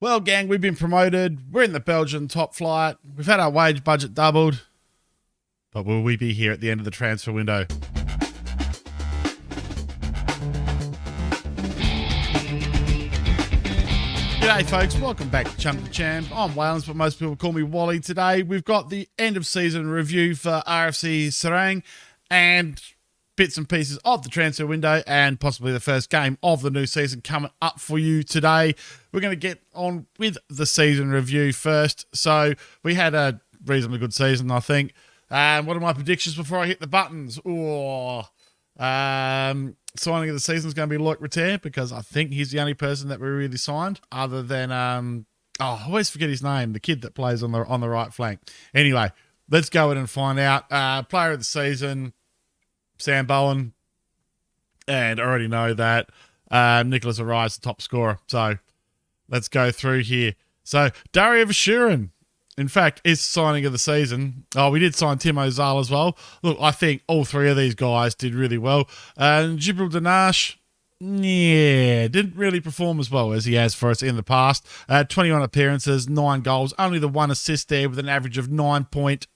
Well, gang, we've been promoted. We're in the Belgian top flight. We've had our wage budget doubled. But will we be here at the end of the transfer window? G'day, folks. Welcome back to Chump the Champ. I'm Waylands, but most people call me Wally. Today, we've got the end of season review for R.F.C.Seraing and bits and pieces of the transfer window and possibly the first game of the new season coming up for you today. We're going to get on with the season review first. So we had a reasonably good season, I think. What are my predictions before I hit the buttons? Signing of the season is going to be Loic Rater, because I think he's the only person that we really signed other than, I always forget his name, the kid that plays on the right flank. Anyway, let's go in and find out. Player of the season, Sam Bowen, and I already know that Nicholas Arai is the top scorer. So let's go through here. So R.F.C.Seraing, in fact, is signing of the season. Oh, we did sign Timo Zahl as well. Look, I think all three of these guys did really well. Gabriel Marusic, didn't really perform as well as he has for us in the past. 21 appearances, 9 goals, only the 1 assist there with an average of 9.6?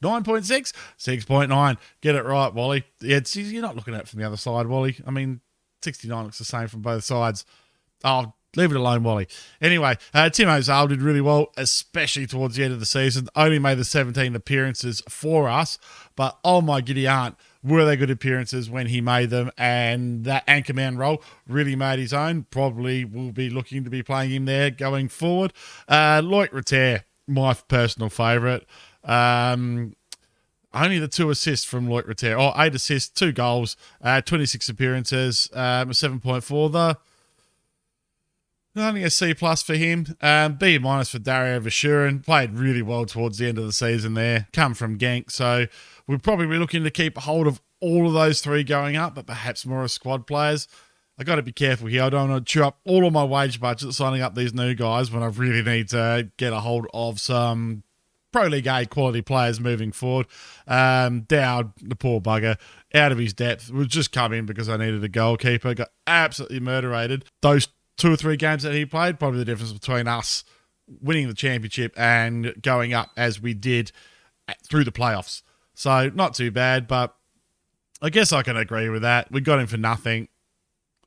6.9. Get it right, Wally. Yeah, you're not looking at it from the other side, Wally. I mean, 69 looks the same from both sides. Oh, leave it alone, Wally. Anyway, Timo Zahl did really well, especially towards the end of the season. Only made the 17 appearances for us, but oh my giddy aunt, were they good appearances when he made them, and that anchorman role really made his own. Probably will be looking to be playing him there going forward. Loic Rater, my personal favourite. Only the 2 assists from Loic Rater. 8 assists, 2 goals, 26 appearances, 7.4. Only a C+ for him. B- for R.F.C.Seraing. Played really well towards the end of the season there. Come from Genk, so we'll probably be looking to keep hold of all of those 3 going up, but perhaps more as squad players. I got to be careful here. I don't want to chew up all of my wage budget signing up these new guys when I really need to get a hold of some Pro League A quality players moving forward. Dowd, the poor bugger, out of his depth, was just come in because I needed a goalkeeper. Got absolutely murderated. Those 2 or 3 games that he played, probably the difference between us winning the championship and going up as we did through the playoffs. So not too bad, but I guess I can agree with that. We got him for nothing.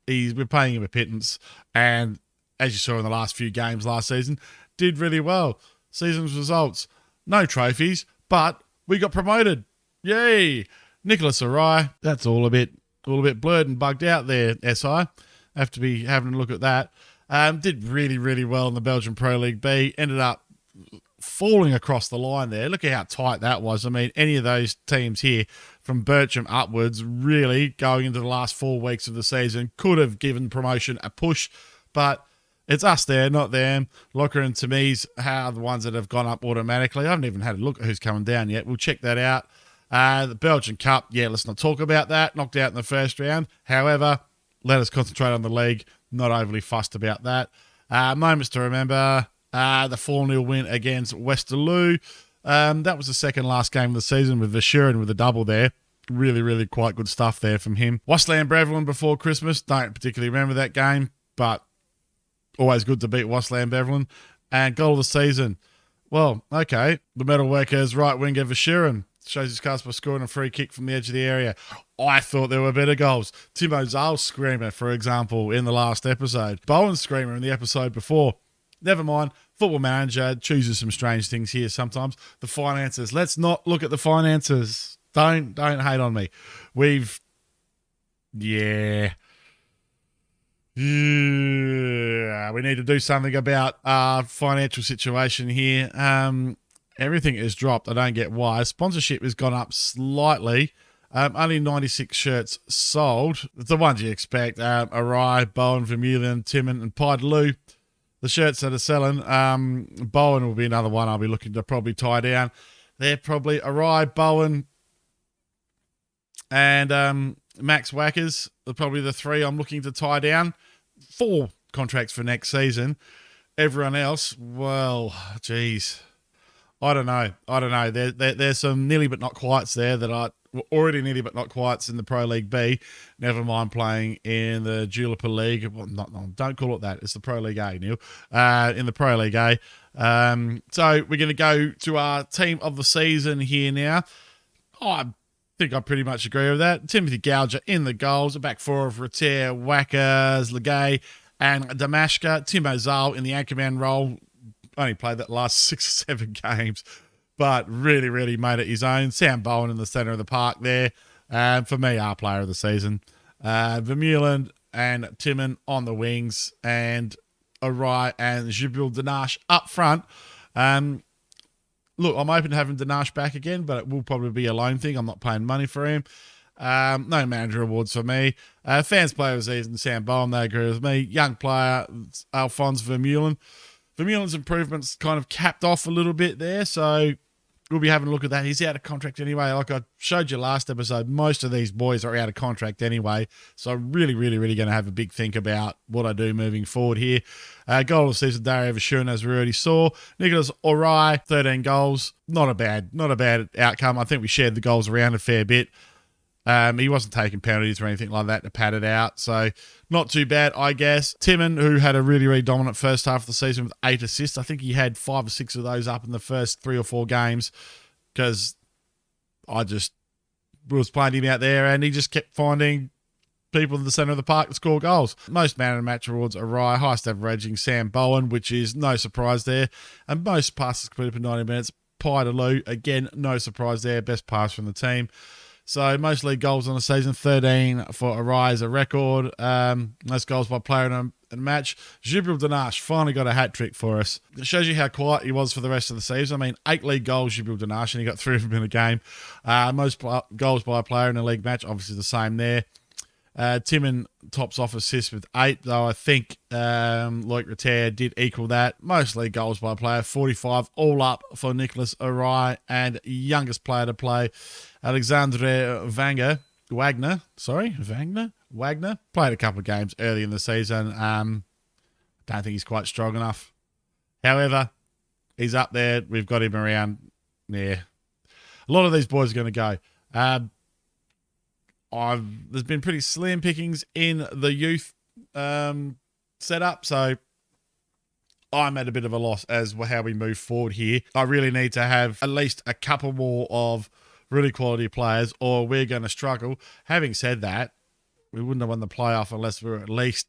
We're paying him a pittance, and as you saw in the last few games last season, did really well. Season's results, no trophies, but we got promoted. Yay! Nicholas Arai, that's all a bit blurred and bugged out there, SI. Have to be having a look at that. Did really, really well in the Belgian Pro League B. Ended up falling across the line there. Look at how tight that was. I mean, any of those teams here from Belgium upwards, really going into the last 4 weeks of the season, could have given promotion a push, but it's us there, not them. Locker and Tamise are the ones that have gone up automatically. I haven't even had a look at who's coming down yet. We'll check that out. The Belgian Cup, let's not talk about that. Knocked out in the first round. However, let us concentrate on the league. Not overly fussed about that. Moments to remember. The 4-0 win against Westerlo. That was the second last game of the season with R.F.C.Seraing with a double there. Really, really quite good stuff there from him. Wasland-Beverland before Christmas. Don't particularly remember that game, but always good to beat Wasland-Beverland. And goal of the season. Well, okay. The metal workers right winger R.F.C.Seraing. Shows his cast by scoring a free kick from the edge of the area. I thought there were better goals. Timo Zahl's screamer, for example, in the last episode. Bowen's screamer in the episode before. Never mind. Football Manager chooses some strange things here sometimes. The finances. Let's not look at the finances. Don't hate on me. We need to do something about our financial situation here. Everything is dropped. I don't get why. Sponsorship has gone up slightly. Only 96 shirts sold. It's the ones you expect. Arai, Bowen, Vermeulen, Timon, and Pideloo. The shirts that are selling. Bowen will be another one I'll be looking to probably tie down. They're probably Arai, Bowen, and Max Wackers are probably the 3 I'm looking to tie down. 4 contracts for next season. Everyone else, well, geez. I don't know. There's some nearly but not quites there that are already nearly but not quites in the Pro League B. Never mind playing in the Juniper League. Well, don't call it that. It's the Pro League A, Neil. In the Pro League A. So we're going to go to our team of the season here now. I think I pretty much agree with that. Timothy Gouger in the goals. A back four of Rater, Wackers, Legay, and Damashka. Timo Zal in the anchorman role. Only played that last 6 or 7 games, but really, really made it his own. Sam Bowen in the centre of the park there. For me, our player of the season. Vermeulen and Timon on the wings, and Arai and Gibril Danash up front. Look, I'm open to having Danash back again, but it will probably be a loan thing. I'm not paying money for him. No manager awards for me. Fans player of the season, Sam Bowen, they agree with me. Young player, Alphonse Vermeulen. Vermeulen's improvements kind of capped off a little bit there, so we'll be having a look at that. He's out of contract anyway. Like I showed you last episode, most of these boys are out of contract anyway, so I'm really, really, really going to have a big think about what I do moving forward here. Goal of the season, R.F.C.Seraing, as we already saw. Nicholas Orai, 13 goals. Not a bad outcome. I think we shared the goals around a fair bit. He wasn't taking penalties or anything like that to pad it out, so not too bad, I guess. Timon, who had a really, really dominant first half of the season with 8 assists. I think he had 5 or 6 of those up in the first 3 or 4 games because I just was playing him out there and he just kept finding people in the centre of the park to score goals. Most man of the match awards are Rye, highest averaging Sam Bowen, which is no surprise there, and most passes completed per 90 minutes. Pi to Lou, again, no surprise there, best pass from the team. So most league goals on the season, 13 for Arai, a record. Most goals by player in a match. Gibril Danash finally got a hat-trick for us. It shows you how quiet he was for the rest of the season. I mean, 8 league goals, Gibril Danash, and he got 3 of them in a game. Most goals by a player in a league match, obviously the same there. Timon tops off assists with 8, though I think Loic Rater did equal that. Most league goals by a player, 45, all up for Nicholas Arai, and youngest player to play, Alexandre Wagner. Played a couple of games early in the season. Don't think he's quite strong enough. However, he's up there. We've got him around. Yeah. A lot of these boys are going to go. There's been pretty slim pickings in the youth setup, so I'm at a bit of a loss as how we move forward here. I really need to have at least a couple more of really quality players, or we're going to struggle. Having said that, we wouldn't have won the playoff unless we were at least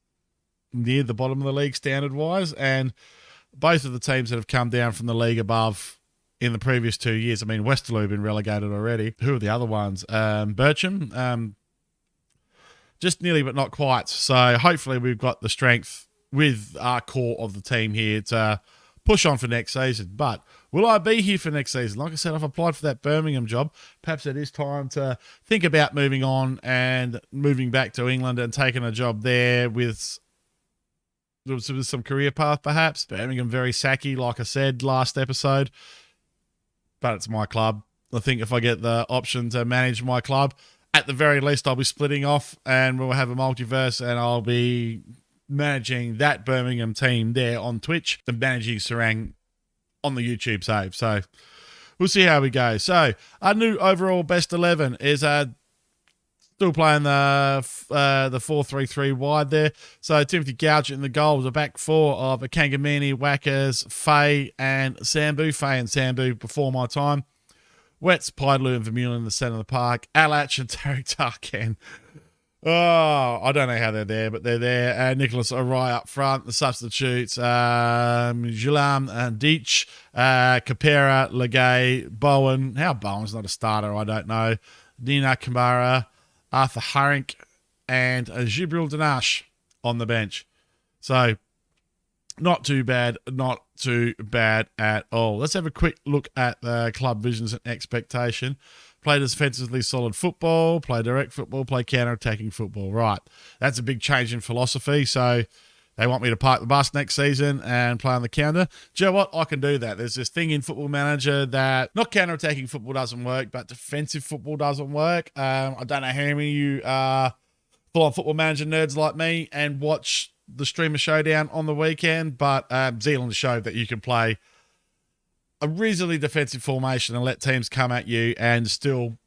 near the bottom of the league standard-wise, and both of the teams that have come down from the league above in the previous 2 years, I mean, Westerlo have been relegated already. Who are the other ones? Bircham, just nearly but not quite. So hopefully we've got the strength with our core of the team here to push on for next season. But will I be here for next season? Like I said, I've applied for that Birmingham job. Perhaps it is time to think about moving on and moving back to England and taking a job there with some career path perhaps. Birmingham very sacky, like I said last episode. But it's my club. I think if I get the option to manage my club, at the very least I'll be splitting off and we'll have a multiverse and I'll be managing that Birmingham team there on Twitch and managing Seraing on the YouTube save. So we'll see how we go. So our new overall best 11 is still playing the 4-3-3 wide there. So Timothy Gouger in the goals, a back four of Kangamini, Wackers, Faye and Sambu. Faye and Sambu before my time. Wets, Pidelu and Vermeulen in the centre of the park. Alach and Tarek Tarkan. Oh, I don't know how they're there, but they're there. Nicholas Arai up front. The substitutes, Julam and Deitch, Capera, Legay, Bowen. How Bowen's not a starter, I don't know. Nina Kamara, Arthur Harink, and Gibril Danash on the bench. So, not too bad at all. Let's have a quick look at the club visions and expectation. Play defensively solid football, play direct football, play counter-attacking football. Right, that's a big change in philosophy. So they want me to park the bus next season and play on the counter. Do you know what? I can do that. There's this thing in Football Manager that not counter-attacking football doesn't work, but defensive football doesn't work. I don't know how many of you are full-on Football Manager nerds like me and watch the Streamer Showdown on the weekend, but Zealand showed that you can play a reasonably defensive formation and let teams come at you and still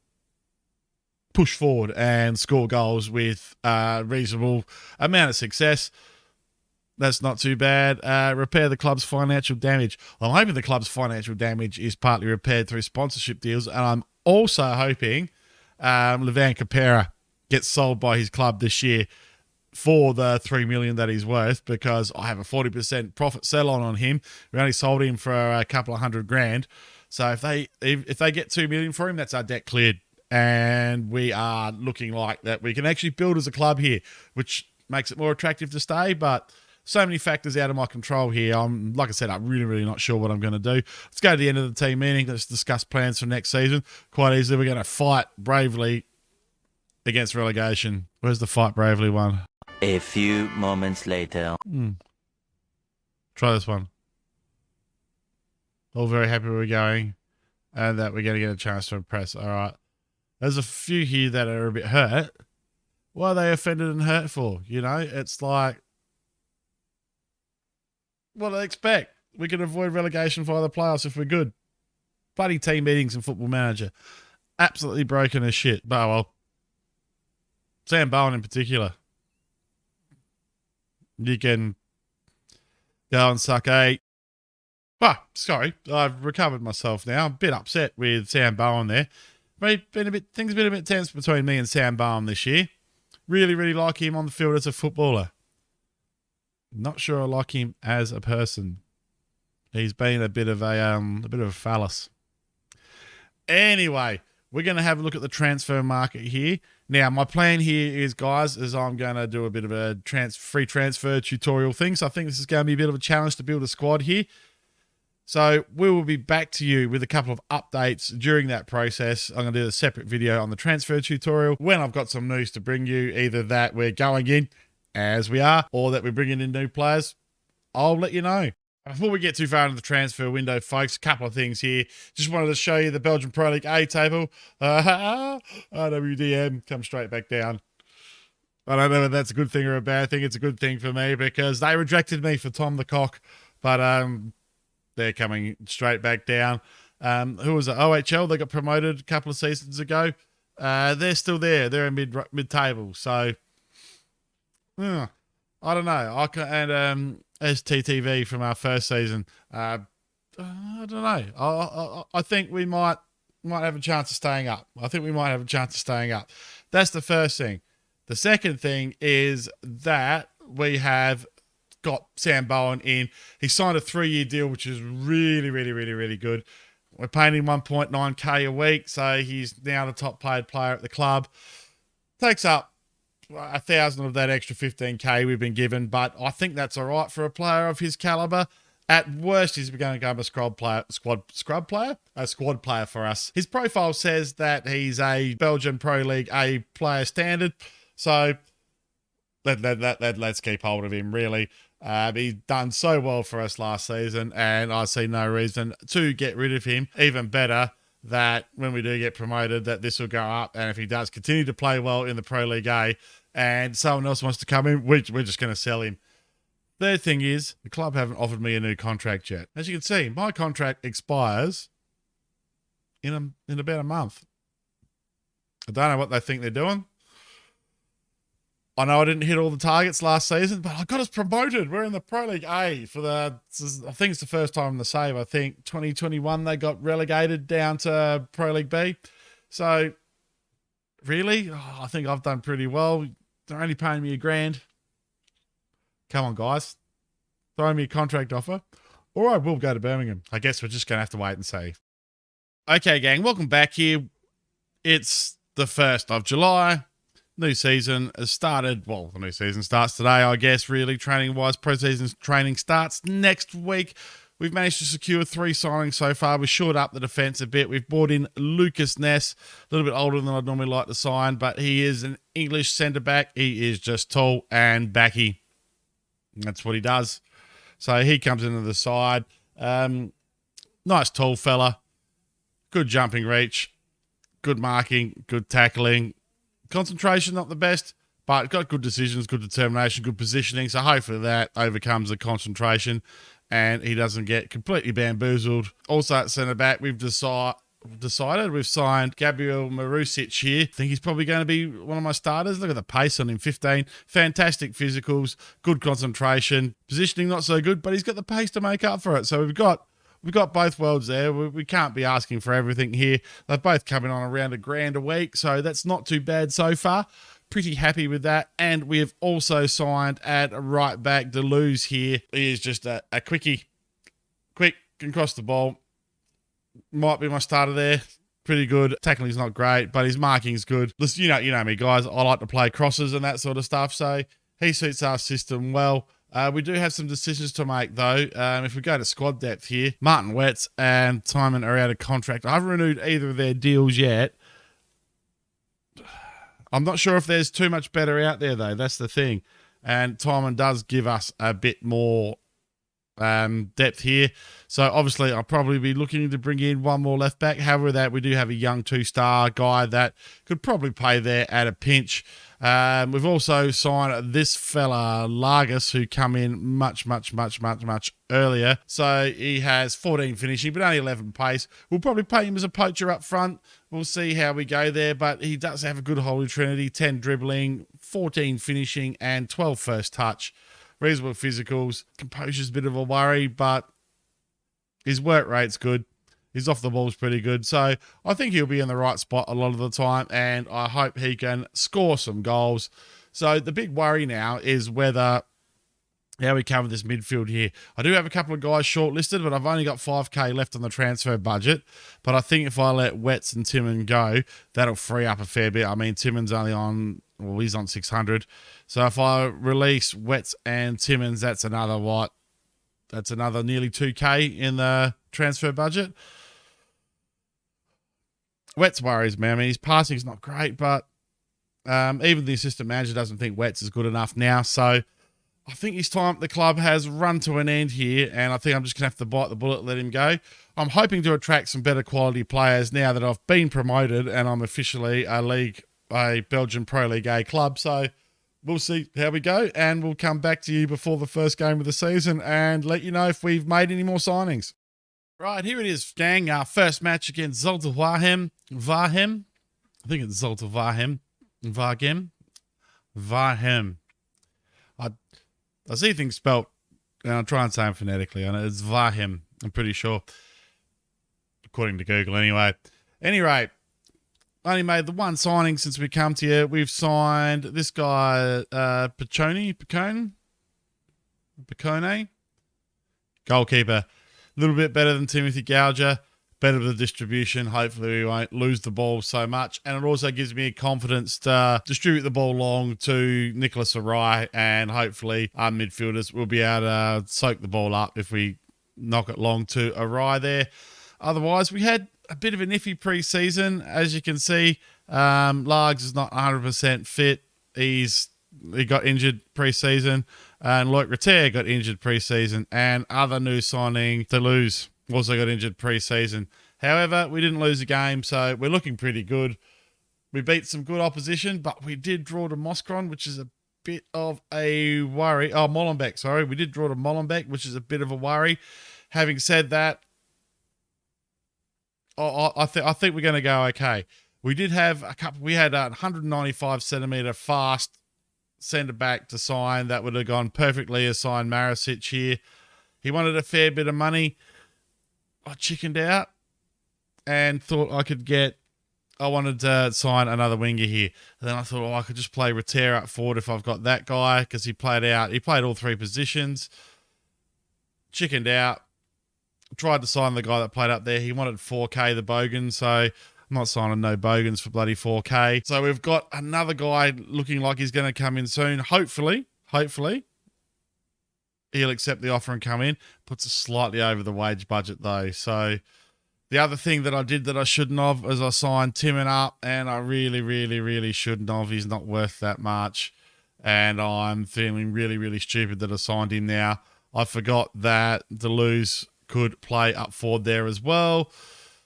push forward and score goals with a reasonable amount of success. That's not too bad. Repair the club's financial damage. I'm hoping the club's financial damage is partly repaired through sponsorship deals, and I'm also hoping Levan Capera gets sold by his club this year for the $3 million that he's worth, because I have a 40% profit sell-on on him. We only sold him for a couple of $100,000. So if they get $2 million for him, that's our debt cleared. And we are looking like that we can actually build as a club here, which makes it more attractive to stay. But so many factors out of my control here. Like I said, I'm really not sure what I'm going to do. Let's go to the end of the team meeting. Let's discuss plans for next season. Quite easily, we're going to fight bravely against relegation. Where's the fight bravely one? A few moments later. Try this one. All very happy where we're going and that we're going to get a chance to impress. All right. There's a few here that are a bit hurt. What are they offended and hurt for? You know, it's like, what do they expect? We can avoid relegation via the playoffs if we're good. Bloody team meetings and Football Manager. Absolutely broken as shit. But, well, Sam Bowen in particular. You can go and suck a... sorry. I've recovered myself now. I'm a bit upset with Sam Bowen there. Things have been a bit tense between me and Sam Bowen this year. Really like him on the field as a footballer. Not sure I like him as a person. He's been a bit of a phallus. Anyway, we're going to have a look at the transfer market here. Now, my plan here is, guys, I'm going to do a bit of a free transfer tutorial thing. So I think this is going to be a bit of a challenge to build a squad here. So we will be back to you with a couple of updates during that process. I'm going to do a separate video on the transfer tutorial when I've got some news to bring you, either that we're going in as we are or that we're bringing in new players. I'll let you know. Before we get too far into the transfer window, folks, a couple of things here. Just wanted to show you the Belgian Pro League A table. RWDM, come straight back down. I don't know if that's a good thing or a bad thing. It's a good thing for me because they rejected me for Tom the Cock, but they're coming straight back down. Who was it? OHL, they got promoted a couple of seasons ago. They're still there. They're in mid-table. So, I don't know. STTV from our first season. I don't know. I think we might have a chance of staying up. That's the first thing. The second thing is that we have got Sam Bowen in. He signed a 3-year deal, which is really good. We're paying him 1.9k a week, so he's now the top paid player at the club. Takes up 1,000 of that extra 15k we've been given, but I think that's all right for a player of his caliber. At worst, he's going to become a squad player for us. His profile says that he's a Belgian Pro League A player standard, so let's keep hold of him, really. He's done so well for us last season, and I see no reason to get rid of him. Even better, that when we do get promoted, that this will go up, and if he does continue to play well in the Pro League A and someone else wants to come in, we're just going to sell him. Third thing is, the club haven't offered me a new contract yet. As you can see, my contract expires in about a month. I don't know what they think they're doing. I know I didn't hit all the targets last season, but I got us promoted. We're in the Pro League A for I think it's the first time in the save. I think 2021 they got relegated down to Pro League B. So, really? I think I've done pretty well. They're only paying me $1,000. Come on, guys. Throw me a contract offer, or I will go to Birmingham. I guess we're just going to have to wait and see. Okay, gang, welcome back here. It's the 1st of July. New season has started. Well, the new season starts today, I guess, really, training-wise. Pre-season training starts next week. We've managed to secure 3 signings so far. We've shored up the defence a bit. We've brought in Lucas Ness, a little bit older than I'd normally like to sign, but he is an English centre-back. He is just tall and backy. That's what he does. So he comes into the side. Nice tall fella. Good jumping reach. Good marking. Good tackling. Concentration, not the best, but got good decisions, good determination, good positioning. So hopefully that overcomes the concentration. and he doesn't get completely bamboozled. Also at centre back, we've decided we've signed Gabriel Marusic here. I think he's probably going to be one of my starters. Look at the pace on him, 15. Fantastic physicals, good concentration. Positioning not so good, but he's got the pace to make up for it. So we've got both worlds there. We can't be asking for everything here. They're both coming on around $1,000 a week, so that's not too bad so far. Pretty happy with that. And we have also signed at right back Deleuze here. He is just a quickie. Quick, can cross the ball. Might be my starter there. Pretty good. Tackling's not great, but his marking's good. Listen, you know me, guys. I like to play crosses and that sort of stuff, so he suits our system well. We do have some decisions to make, though. If we go to squad depth here, Martin Wetz and Timon are out of contract. I haven't renewed either of their deals yet. I'm not sure if there's too much better out there, though. That's the thing. And Timon does give us a bit more depth here. So, obviously, I'll probably be looking to bring in one more left back. However, that we do have a young 2-star guy that could probably play there at a pinch. We've also signed this fella, Largus, who come in much earlier. So he has 14 finishing, but only 11 pace. We'll probably pay him as a poacher up front. We'll see how we go there, but he does have a good holy trinity, 10 dribbling, 14 finishing, and 12 first touch. Reasonable physicals. Composure's a bit of a worry, but his work rate's good. His off the ball's pretty good. So I think he'll be in the right spot a lot of the time, and I hope he can score some goals. So the big worry now is how we cover this midfield here. I do have a couple of guys shortlisted, but I've only got 5K left on the transfer budget. But I think if I let Wetz and Timon go, that'll free up a fair bit. I mean, Timon's only on, well, he's on 600. So if I release Wetz and Timmons, that's another what? That's another nearly 2K in the transfer budget. Wetz worries me. I mean, his passing's not great, but even the assistant manager doesn't think Wetz is good enough now. So I think his time at the club has run to an end here, and I think I'm just going to have to bite the bullet and let him go. I'm hoping to attract some better quality players now that I've been promoted and I'm officially a Belgian Pro League A club. So we'll see how we go, and we'll come back to you before the first game of the season and let you know if we've made any more signings. Right, here it is, gang. Our first match against Zulte Waregem. I think it's Zulte Waregem. I see things spelt, and I'll try and say them phonetically. I know it's Waregem, I'm pretty sure. According to Google, anyway. Anyway, only made the one signing since we come to you. We've signed this guy, Picone? Goalkeeper. A little bit better than Timothy Gouger, better with the distribution. Hopefully we won't lose the ball so much. And it also gives me confidence to distribute the ball long to Nicholas Arai, and hopefully our midfielders will be able to soak the ball up if we knock it long to Arai there. Otherwise, we had a bit of an iffy pre-season. As you can see, Largs is not 100% fit. He got injured pre-season. And Loic Rater got injured pre-season, and other new signing, Deleuze, also got injured pre-season. However, we didn't lose a game, so we're looking pretty good. We beat some good opposition, but we did draw to Moskron, which is a bit of a worry. Oh, Molenbeek, sorry. We did draw to Molenbeek, which is a bit of a worry. Having said that, I think we're going to go okay. We did have a couple. We had a 195 centimetre fast centre back to sign that would have gone perfectly as signed Marusic here. He wanted a fair bit of money. I chickened out and thought I wanted to sign another winger here. And then I thought, I could just play Rater up forward if I've got that guy, because he played all three positions. Chickened out. Tried to sign the guy that played up there. He wanted 4K, the Bogan, so I'm not signing no Bogans for bloody 4K. So we've got another guy looking like he's going to come in soon. Hopefully, he'll accept the offer and come in. Puts us slightly over the wage budget, though. So the other thing that I did that I shouldn't have is I signed Timon up, and I really shouldn't have. He's not worth that much, and I'm feeling really stupid that I signed him now. I forgot that Deleuze could play up forward there as well.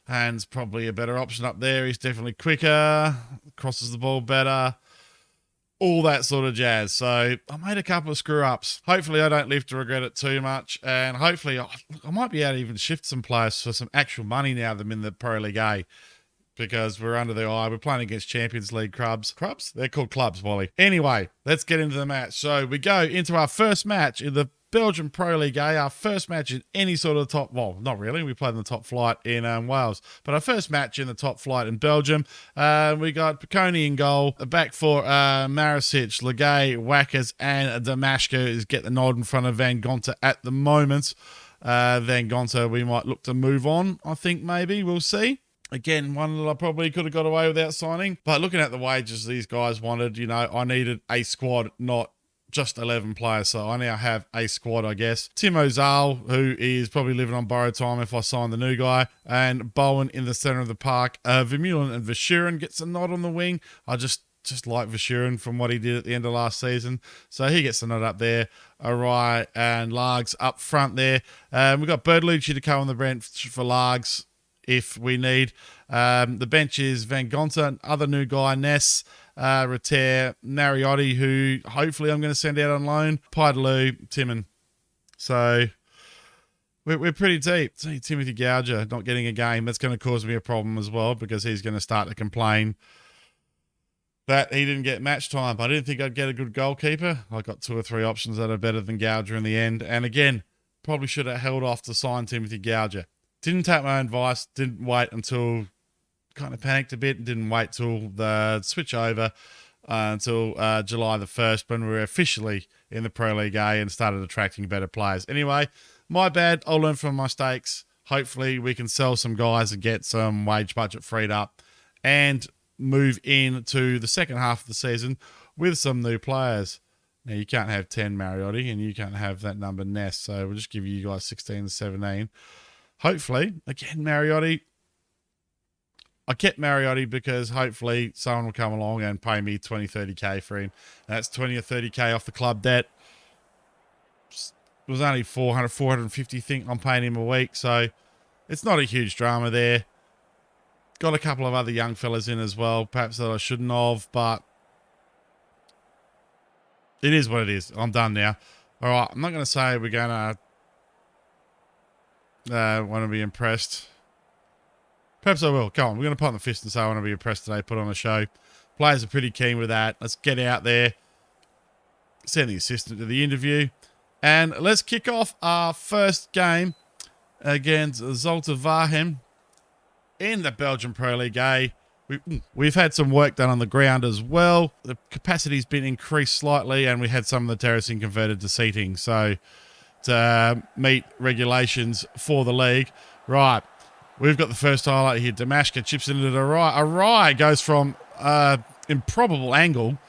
And it's probably a better option up there. He's definitely quicker, crosses the ball better. all that sort of jazz. So I made a couple of screw ups. Hopefully I don't live to regret it too much. And hopefully I might be able to even shift some players for some actual money now that I'm in the Pro League A. Because we're under the eye. We're playing against Champions League clubs. Clubs? They're called clubs, Wally. Anyway, let's get into the match. So we go into our first match in the Belgian Pro League A, our first match in any sort of top, well, not really. We played in the top flight in Wales, but our first match in the top flight in Belgium. We got Piccone in goal, back for Marusic, Legay, Wackers, and Damashko is get the nod in front of Van Gonta at the moment. Van Gonta, we might look to move on, I think maybe. We'll see. Again, one that I probably could have got away without signing. But looking at the wages these guys wanted, you know, I needed a squad, not just 11 players. So I now have a squad, I guess. Timo Zal, who is probably living on borrowed time if I sign the new guy. And Bowen in the centre of the park. Vermeulen and Verschuren gets a nod on the wing. I just like Verschuren from what he did at the end of last season. So he gets the nod up there. Arai and Largs up front there. We've got Bertolucci to come on the bench for Largs if we need. The bench is Van Gonta, other new guy, Ness, Reter, Mariotti, who hopefully I'm going to send out on loan, Pidaloo, Timon. So we're pretty deep. See, Timothy Gouger not getting a game. That's going to cause me a problem as well because he's going to start to complain that he didn't get match time. I didn't think I'd get a good goalkeeper. I got 2 or 3 options that are better than Gouger in the end. And again, probably should have held off to sign Timothy Gouger. Didn't take my own advice, didn't wait until, kind of panicked a bit, and didn't wait till the switch over until July the 1st when we were officially in the Pro League A and started attracting better players. Anyway, my bad, I'll learn from my mistakes. Hopefully we can sell some guys and get some wage budget freed up and move into the second half of the season with some new players. Now, you can't have 10 Mariotti and you can't have that number Ness, so we'll just give you guys 16 and 17. Hopefully, again, Mariotti. I kept Mariotti because hopefully someone will come along and pay me 20, 30K for him. That's 20 or 30K off the club debt. It was only 400, 450, think I'm paying him a week. So it's not a huge drama there. Got a couple of other young fellas in as well, perhaps that I shouldn't have, but it is what it is. I'm done now. All right, I'm not going to say we're going to want to be impressed. Perhaps I will. Come on, we're going to put on the fist and say I want to be impressed today, put on a show. Players are pretty keen with that. Let's get out there, send the assistant to the interview, and let's kick off our first game against Zulte Waregem in the Belgian Pro League A. We've had some work done on the ground as well. The capacity's been increased slightly, and we had some of the terracing converted to seating. So to meet regulations for the league. Right, we've got the first highlight here. Damashka chips into the right. Arai goes from improbable angle.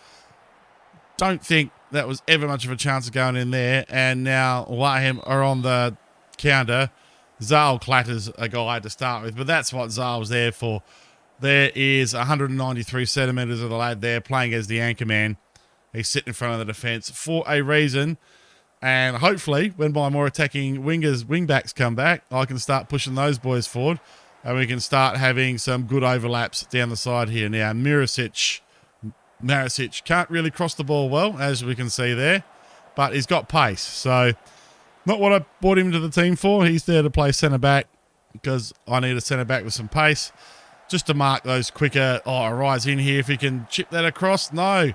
Don't think that was ever much of a chance of going in there. And now Waregem are on the counter. Zal clatters a guy to start with, but that's what Zal's there for. There is 193 centimetres of the lad there playing as the anchor man. He's sitting in front of the defence for a reason. And hopefully, when my more attacking wingbacks come back, I can start pushing those boys forward. And we can start having some good overlaps down the side here. Now, Marusic can't really cross the ball well, as we can see there. But he's got pace. So, not what I brought him to the team for. He's there to play centre-back because I need a centre-back with some pace. Just to mark those quicker. Oh, Arai's in here. If he can chip that across. No.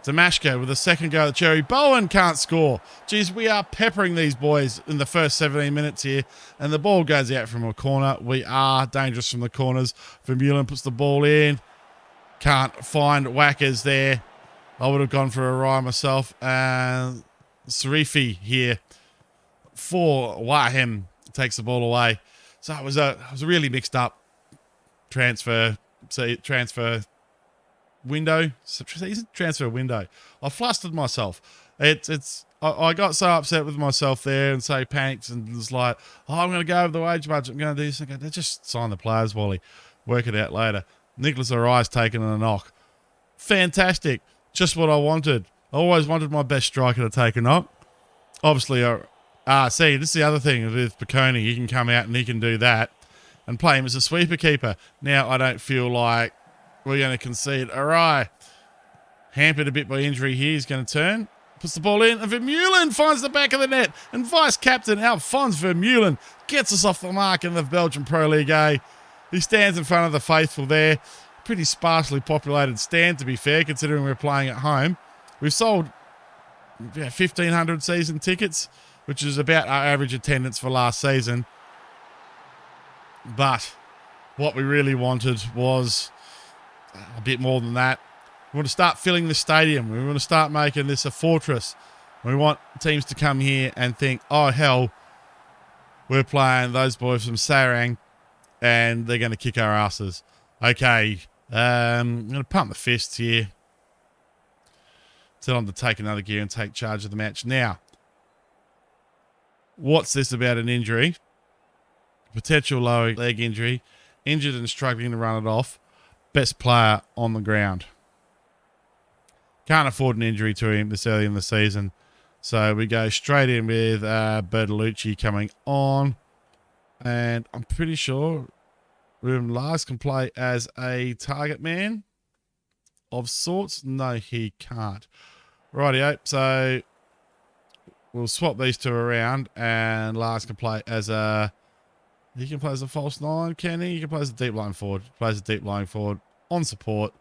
Damashko with a second go at the cherry. Bowen can't score. Geez, we are peppering these boys in the first 17 minutes here. And the ball goes out from a corner. We are dangerous from the corners. Vermeulen puts the ball in. Can't find Wackers there. I would have gone for Arai myself. And Sarifi here for Waregem takes the ball away. So it was a really mixed up transfer window. Transfer window. I flustered myself. I got so upset with myself there and so panicked and was like, oh, I'm going to go over the wage budget. I'm going to do this. They just sign the players, Wally. Work it out later. Nicholas Arai's taken a knock. Fantastic. Just what I wanted. I always wanted my best striker to take a knock. Obviously, see, this is the other thing with Piccone. He can come out and he can do that and play him as a sweeper keeper. Now, I don't feel like we're going to concede. Arai, hampered a bit by injury here. He's going to turn. Puts the ball in, and Vermeulen finds the back of the net. And vice-captain Alphonse Vermeulen gets us off the mark in the Belgian Pro League A. He stands in front of the faithful there. Pretty sparsely populated stand, to be fair, considering we're playing at home. We've sold 1,500 season tickets, which is about our average attendance for last season. But what we really wanted was a bit more than that. We want to start filling the stadium. We want to start making this a fortress. We want teams to come here and think, oh, hell, we're playing those boys from Seraing and they're going to kick our asses. Okay, I'm going to pump the fists here. Tell them to take another gear and take charge of the match. Now, what's this about an injury? Potential lower leg injury. Injured and struggling to run it off. Best player on the ground. Can't afford an injury to him this early in the season. So we go straight in with Bertolucci coming on. And I'm pretty sure Ruben Lars can play as a target man of sorts. No, he can't. Rightio. So we'll swap these two around and Lars can play as a... He can play as a false nine, can he? He can play as a deep line forward. Plays a deep line forward on support.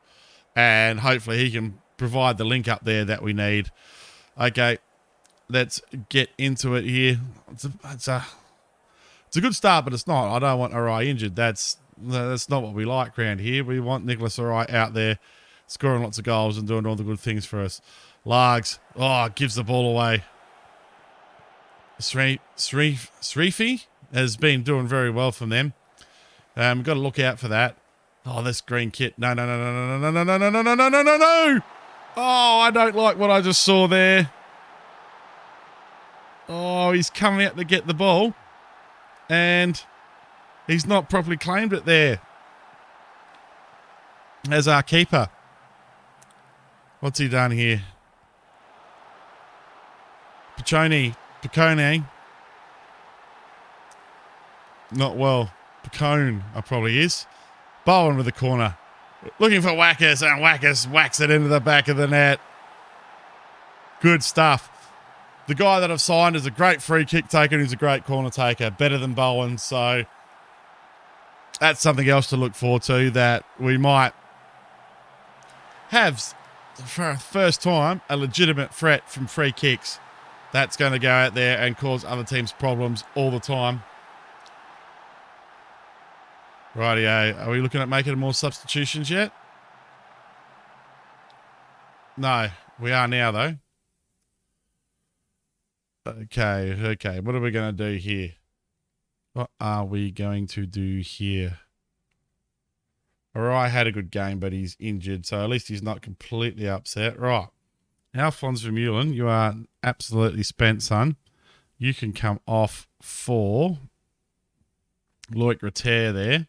And hopefully he can provide the link up there that we need. Okay, let's get into it here. It's a good start, but it's not. I don't want Arai injured. That's not what we like around here. We want Nicholas Arai out there scoring lots of goals and doing all the good things for us. Largs, gives the ball away. Srifi has been doing very well from them. We've got to look out for that. Oh, this green kit. No. Oh, I don't like what I just saw there. Oh, he's coming out to get the ball. And he's not properly claimed it there. As our keeper. What's he done here? Picone. Not well. Picone, probably is. Bowen with the corner. Looking for Whackers, and Whackers whacks it into the back of the net. Good stuff. The guy that I've signed is a great free kick taker and he's a great corner taker. Better than Bowen, so that's something else to look forward to that we might have, for a first time, a legitimate threat from free kicks. That's going to go out there and cause other teams problems all the time. Rightio. Are we looking at making more substitutions yet? No, we are now though. Okay. What are we going to do here? What are we going to do here? Arai had a good game, but he's injured, so at least he's not completely upset. Right. Alphonse Vermeulen, you are absolutely spent, son. You can come off for Loic Rater there.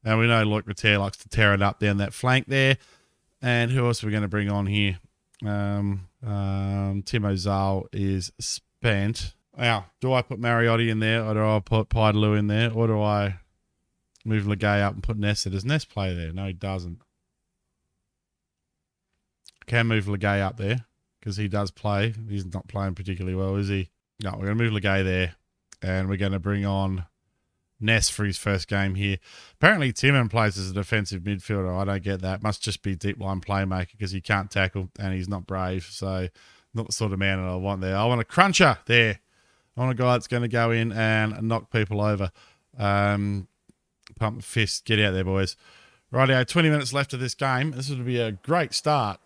And we know Loic Rater likes to tear it up down that flank there. And who else are we going to bring on here? Timo Zal is spent. Now, do I put Mariotti in there, or do I put Pidaloo in there, or do I move Legay up and put Ness? Does Ness play there? No, he doesn't. Can move Legay up there because he does play. He's not playing particularly well, is he? No, we're going to move Legay there, and we're going to bring on Ness for his first game here. Apparently, Timon plays as a defensive midfielder. I don't get that. Must just be deep line playmaker because he can't tackle and he's not brave. So, not the sort of man that I want there. I want a cruncher there. I want a guy that's going to go in and knock people over. Pump the fist. Get out there, boys. Rightio, 20 minutes left of this game. This would be a great start.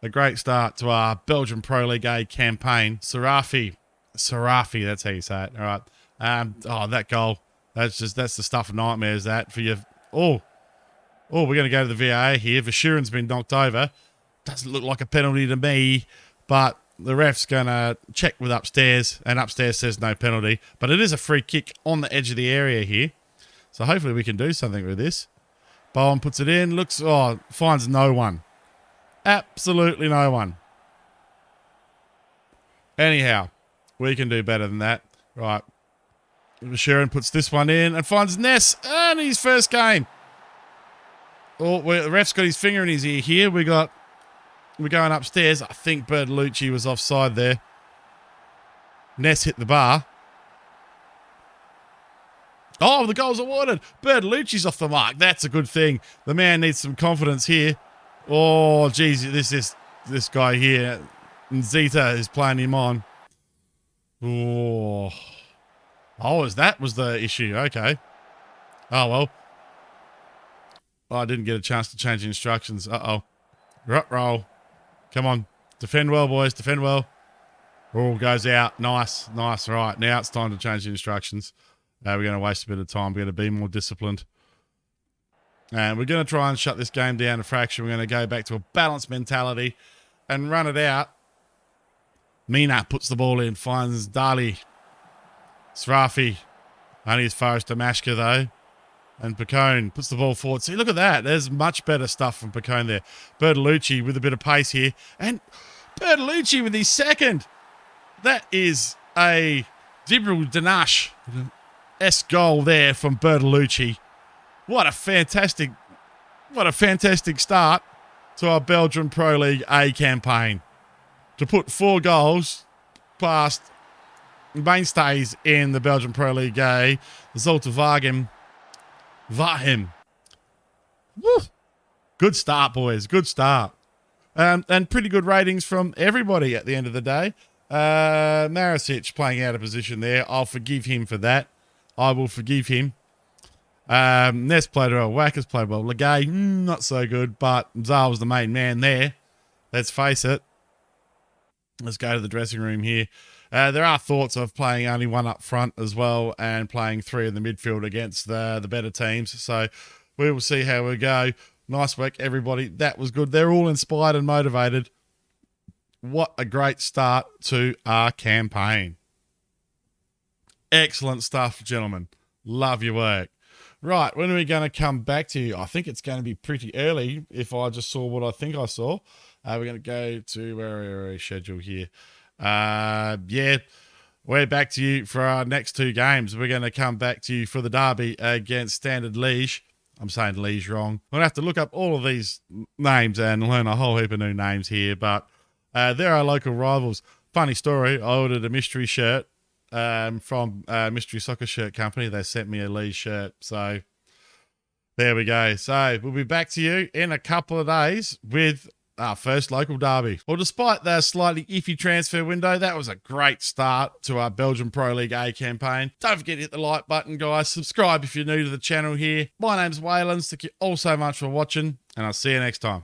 A great start to our Belgian Pro League A campaign. Serafi, that's how you say it. All right. That goal. That's the stuff of nightmares, that, for you. We're going to go to the VAR here. Verschuren's been knocked over. Doesn't look like a penalty to me, but the ref's going to check with upstairs, and upstairs says no penalty. But it is a free kick on the edge of the area here. So hopefully we can do something with this. Bowen puts it in. Finds no one. Absolutely no one. Anyhow, we can do better than that. Right. Sharon puts this one in and finds Ness and his first game. The ref's got his finger in his ear here. We got We're going upstairs. I think Bertolucci was offside there. Ness hit the bar. Oh, the goal's awarded. Bertolucci's off the mark. That's a good thing. The man needs some confidence here. Oh, geez, this guy here, Zeta, is playing him on. Oh, that was the issue. Okay. Oh, well. Oh, I didn't get a chance to change the instructions. Uh-oh. Roll. Come on. Defend well, boys. Defend well. Oh, goes out. Nice. Right. Now it's time to change the instructions. We're going to waste a bit of time. We're going to be more disciplined. And we're going to try and shut this game down a fraction. We're going to go back to a balanced mentality and run it out. Mina puts the ball in, finds Dali. Srafi. Only as far as Damashka, though. And Picone puts the ball forward. See, look at that. There's much better stuff from Picone there. Bertolucci with a bit of pace here. And Bertolucci with his second. That is a Gabriel Marusic goal there from Bertolucci. What a fantastic start to our Belgian Pro League A campaign. To put 4 goals past mainstays in the Belgian Pro League A, Zulte Waregem. Woo. Good start, boys. Good start. And pretty good ratings from everybody at the end of the day. Marusic playing out of position there. I'll forgive him for that. I will forgive him. Ness played well. Wackers played well. Legay, not so good, but Zal was the main man there. Let's face it. Let's go to the dressing room here. There are thoughts of playing only 1 up front as well and playing 3 in the midfield against the better teams. So we will see how we go. Nice work, everybody. That was good. They're all inspired and motivated. What a great start to our campaign. Excellent stuff, gentlemen. Love your work. Right, when are we going to come back to you? I think it's going to be pretty early if I just saw what I think I saw. We're going to go to where are we schedule here. Yeah, we're back to you for our next 2 games. We're going to come back to you for the derby against Standard Liège. I'm saying Liège wrong. I'm going to have to look up all of these names and learn a whole heap of new names here, but they're our local rivals. Funny story, I ordered a mystery shirt from Mystery Soccer Shirt Company. They sent me a Liège shirt, so there we go. So we'll be back to you in a couple of days with our first local derby. Well, despite the slightly iffy transfer window, that was a great start to our Belgian Pro League A campaign. Don't forget to hit the like button, guys. Subscribe if you're new to the channel here. My name's Waylon. Thank you all so much for watching, and I'll see you next time.